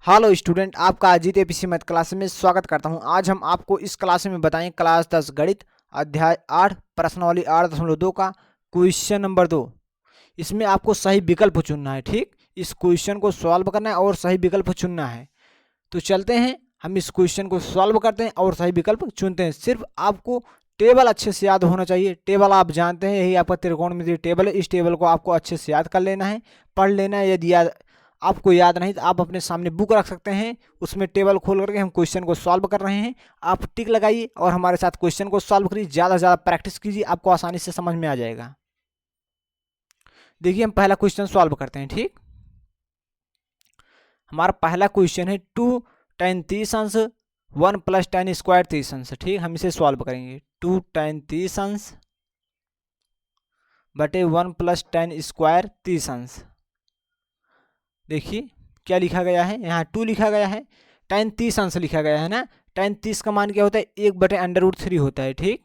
Hello student, आपका Ajit APC math class में स्वागत करता हूं। आज हम आपको इस क्लास में बताएं क्लास 10 गणित अध्याय 8 प्रश्नावली 8.2 का क्वेश्चन नंबर 2। इसमें आपको सही विकल्प चुनना है। ठीक, इस क्वेश्चन को सॉल्व करना है और सही विकल्प चुनना है। तो चलते हैं, हम इस क्वेश्चन को सॉल्व करते हैं और सही विकल्प चुनते हैं। सिर्फ आपको टेबल अच्छे से याद होना चाहिए। टेबल आप जानते हैं, यही आपका त्रिकोणमितीय टेबल है। इस टेबल को आपको अच्छे से याद कर लेना है, पढ़ लेना है। यदि आपको याद नहीं तो आप अपने सामने बुक रख सकते हैं, उसमें टेबल खोल करके हम क्वेश्चन को सॉल्व कर रहे हैं। आप टिक लगाइए और हमारे साथ क्वेश्चन को सॉल्व करिए। ज़्यादा से ज़्यादा प्रैक्टिस कीजिए, आपको आसानी से समझ में आ जाएगा। देखिए, हम पहला क्वेश्चन सॉल्व करते हैं। ठीक, हमारा पहला क्वेश्चन है 2 tan 30 1 + tan² 30। ठीक, हम इसे सॉल्व करेंगे। 2 tan 30 बटे 1 + tan² 30। देखिए क्या लिखा गया है, यहाँ 2 लिखा गया है, tan 30 लिखा गया है ना। tan 30 का मान क्या होता है, 1/√3 होता है। ठीक,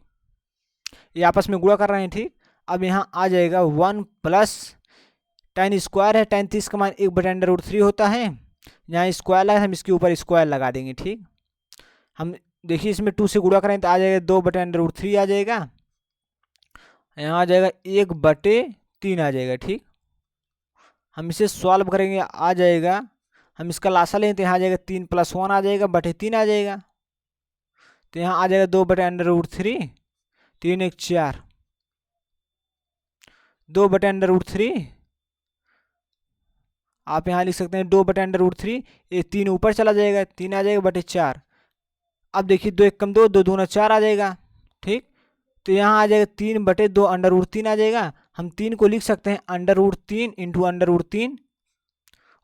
ये आपस में गुणा कर रहे हैं। ठीक, अब यहाँ आ जाएगा 1 + tan² है। tan 30 का मान 1/√3 होता है। यहाँ स्क्वायर है, हम इसके ऊपर स्क्वायर लगा देंगे। ठीक, हम देखिए इसमें 2 से गुणा करें तो आ जाएगा 2/√3 आ जाएगा। यहाँ आ जाएगा 1/3 आ जाएगा। ठीक, हम इसे सॉल्व करेंगे, आ जाएगा, हम इसका लासा लें तो यहाँ आ जाएगा 3 + 1 आ जाएगा, बटे 3 आ जाएगा। तो यहाँ आ जाएगा 2/√3, 3 1 4, 2/√3। आप यहाँ लिख सकते हैं 2/√3, ये 3 ऊपर चला जाएगा, 3 आ जाएगा बटे 4। अब देखिए 2 1 कम 2, 2 दूना 4 आ जाएगा। ठीक, तो यहाँ आ जाएगा 3/2 √3 आ जाएगा। हम 3 को लिख सकते हैं √3 इंटू √3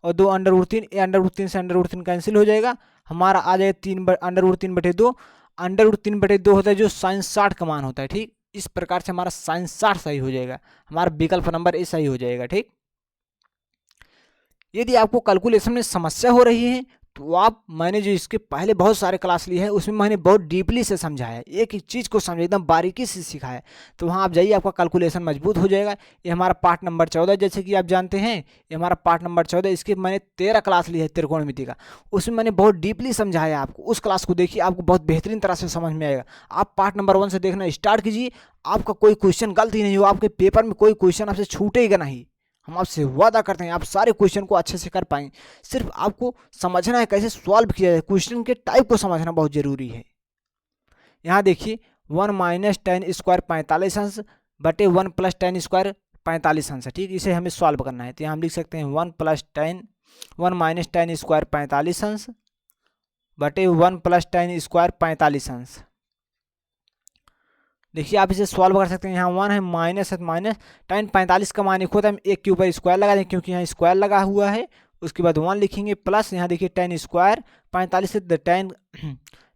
और 2 √3, √3 से √3 कैंसिल हो जाएगा। हमारा आ जाएगा 3/√3/2। √3/2 होता है जो sin 60 का मान होता है। ठीक, इस प्रकार से हमारा sin 60 सही हो जाएगा, हमारा विकल्प नंबर ए सही हो जाएगा। ठीक, यदि आपको कैलकुलेशन में समस्या हो रही है तो आप, मैंने जो इसके पहले बहुत सारे क्लास लिए हैं उसमें मैंने बहुत डीपली से समझाया, एक एक चीज़ को समझ एकदम बारीकी से सिखाया। तो वहाँ आप जाइए, आपका कैलकुलेशन मजबूत हो जाएगा। ये हमारा पार्ट नंबर 14, जैसे कि आप जानते हैं, ये हमारा पार्ट नंबर 14। इसके मैंने 13 क्लास ली है त्रिकोणमिति का, उसमें मैंने बहुत डीपली समझाया आपको। उस क्लास को देखिए, आपको बहुत बेहतरीन तरह से समझ में आएगा। आप पार्ट नंबर 1 से देखना स्टार्ट कीजिए, आपका कोई क्वेश्चन गलत ही नहीं हो, आपके पेपर में कोई क्वेश्चन आपसे छूटेगा नहीं। हम आपसे वादा करते हैं आप सारे क्वेश्चन को अच्छे से कर पाएंगे। सिर्फ आपको समझना है कैसे सॉल्व किया जाए, क्वेश्चन के टाइप को समझना बहुत जरूरी है। यहाँ देखिए 1 - tan² 45 बटे 1 + tan² 45। ठीक, इसे हमें सॉल्व करना है। तो यहाँ हम लिख सकते हैं 1 - tan 1 - tan² 45 बटे 1 + tan² 45। देखिए आप इसे सॉल्व कर सकते हैं। यहाँ 1 है, माइनस है तो माइनस, tan 45 का मान 1 होता है, हम 1 के ऊपर स्क्वायर लगा दें क्योंकि यहाँ स्क्वायर लगा हुआ है। उसके बाद 1 लिखेंगे प्लस, यहाँ देखिए tan² 45 है तो tan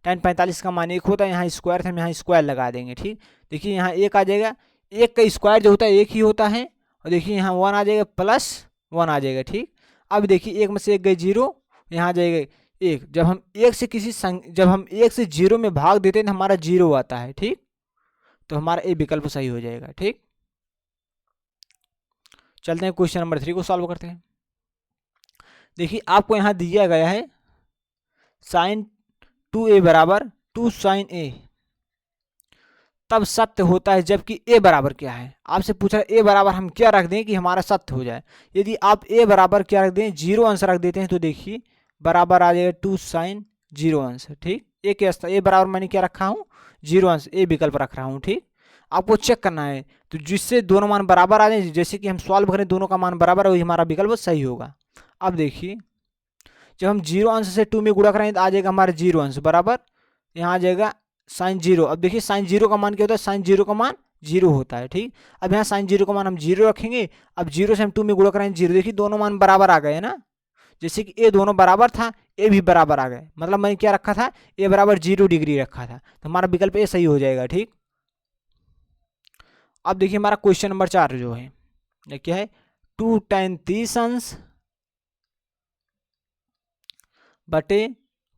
45 का मान 1 होता है, यहाँ स्क्वायर था, हम यहाँ स्क्वायर लगा देंगे। ठीक, देखिए यहाँ 1 आ जाएगा, 1 का स्क्वायर जो होता है 1 ही होता है। और देखिए यहाँ 1 आ जाएगा प्लस 1 आ जाएगा। ठीक, अब देखिए 1 में से 1 गए 0, यहाँ आ जाएगा 1। जब हम 1 से 0 में भाग देते हैं तो हमारा 0 आता है। ठीक, तो हमारा ए विकल्प सही हो जाएगा। ठीक, चलते हैं क्वेश्चन नंबर 3 को सॉल्व करते हैं। देखिए आपको यहाँ दिया गया है sin 2a बराबर 2 sin a तब सत्य होता है जबकि a बराबर क्या है। आपसे पूछ रहा है a बराबर हम क्या रख दें कि हमारा सत्य हो जाए। यदि आप a बराबर क्या रख दें, 0 अंश रख देते हैं तो देखिए बराबर आ जाएगा 2 sin 0 अंश। ठीक, a बराबर मैंने क्या रखा हूँ, 0 अंश, ए विकल्प रख रहा हूँ। ठीक, आपको चेक करना है तो जिससे दोनों मान बराबर आ जाए, जैसे कि हम सॉल्व करें दोनों का मान बराबर है, वही हमारा विकल्प सही होगा। अब देखिए जब हम 0 अंश से 2 में गुणा करेंगे तो आ जाएगा हमारा 0 अंश बराबर, यहाँ आ जाएगा sin 0। अब देखिए sin 0 का मान क्या होता है, sin 0 का मान 0 होता है। ठीक, अब यहाँ sin 0 का मान हम 0 रखेंगे। अब 0 से हम 2 में गुणा करेंगे 0, देखिए दोनों मान बराबर आ गए ना। जैसे कि ए दोनों बराबर था, ए भी बराबर आ गए, मतलब मैंने क्या रखा था, ए बराबर 0 डिग्री रखा था, तो हमारा विकल्प ए सही हो जाएगा। ठीक, अब देखिए हमारा क्वेश्चन नंबर 4 जो है ये क्या है, 2 tan 30 बटे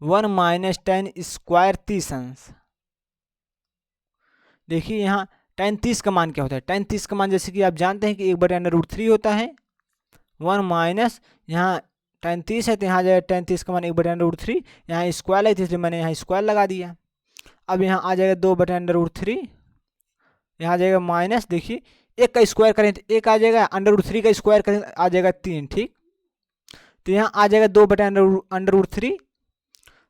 1 - tan² 30। देखिए यहाँ tan 30 का मान क्या होता है, tan 30 का मान जैसे कि आप जानते हैं कि 1/√3 होता है। 1 माइनस यहाँ tan 30 है तो यहाँ आ जाएगा tan 30 का मान 1/√3, यहाँ स्क्वायर है इसलिए मैंने यहाँ स्क्वायर लगा दिया। अब यहाँ आ जाएगा 2/√3, यहाँ आ जाएगा माइनस, देखिए एक का स्क्वायर करें तो एक आ जाएगा, √3 का स्क्वायर करें तो आ जाएगा 3, ठीक। तो यहाँ आ जाएगा 2/√3,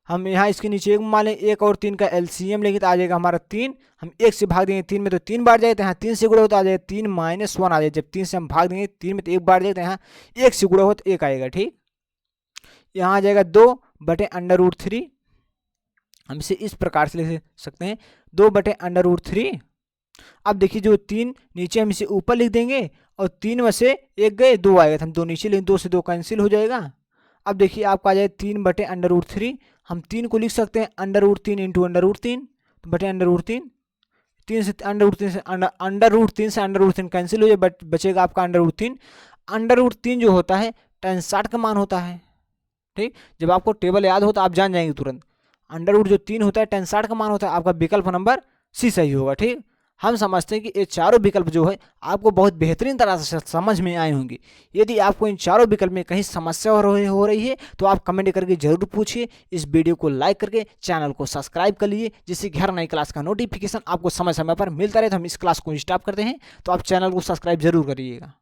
हम यहाँ इसके नीचे एक मान लें, 1 और 3 का एलसीएम लेंगे तो आ जाएगा हमारा 3, हम 1 से भाग देंगे 3 में तो 3 बार जाएगा, तो यहाँ 3 से गुणा हो तो आ जाएगा 3 - 1 आ जाएगा। जब 3 से हम भाग देंगे 3 में तो 1 बार जाएगा, तो यहाँ 1 से गुणा हो तो 1 आएगा, ठीक। यहाँ आ जाएगा 2/√3, हम इसे इस प्रकार से लिख सकते हैं 2/√3। अब देखिए जो 3 नीचे हम इसे ऊपर लिख देंगे और 3 में से 1 गए 2 आएगा, तो हम 2 नीचे लेंगे, 2 से 2 कैंसिल हो जाएगा। अब देखिए आपका आ जाएगा 3/√3, हम 3 को लिख सकते हैं √3 × √3 बटे √3, 3 से √3 से √3 कैंसिल हो जाए, बट बचेगा आपका √3। √3 जो होता है tan 60 का मान होता है, ठीक। जब आपको टेबल याद हो तो आप जान जाएंगे तुरंत। √ जो 3 होता है tan 60 का मान होता है, आपका विकल्प नंबर सी सही होगा, ठीक। हम समझते हैं कि ये चारों विकल्प जो है आपको बहुत बेहतरीन तरह से समझ में आए होंगे। यदि आपको इन चारों विकल्प में कहीं समस्या हो रही है तो आप कमेंट करके जरूर पूछिए। इस वीडियो को लाइक करके चैनल को सब्सक्राइब कर लीजिए, जिससे कि हर नई क्लास का नोटिफिकेशन आपको समय समय पर मिलता रहे। तो हम इस क्लास को स्टॉप करते हैं, तो आप चैनल को सब्सक्राइब जरूर करिएगा।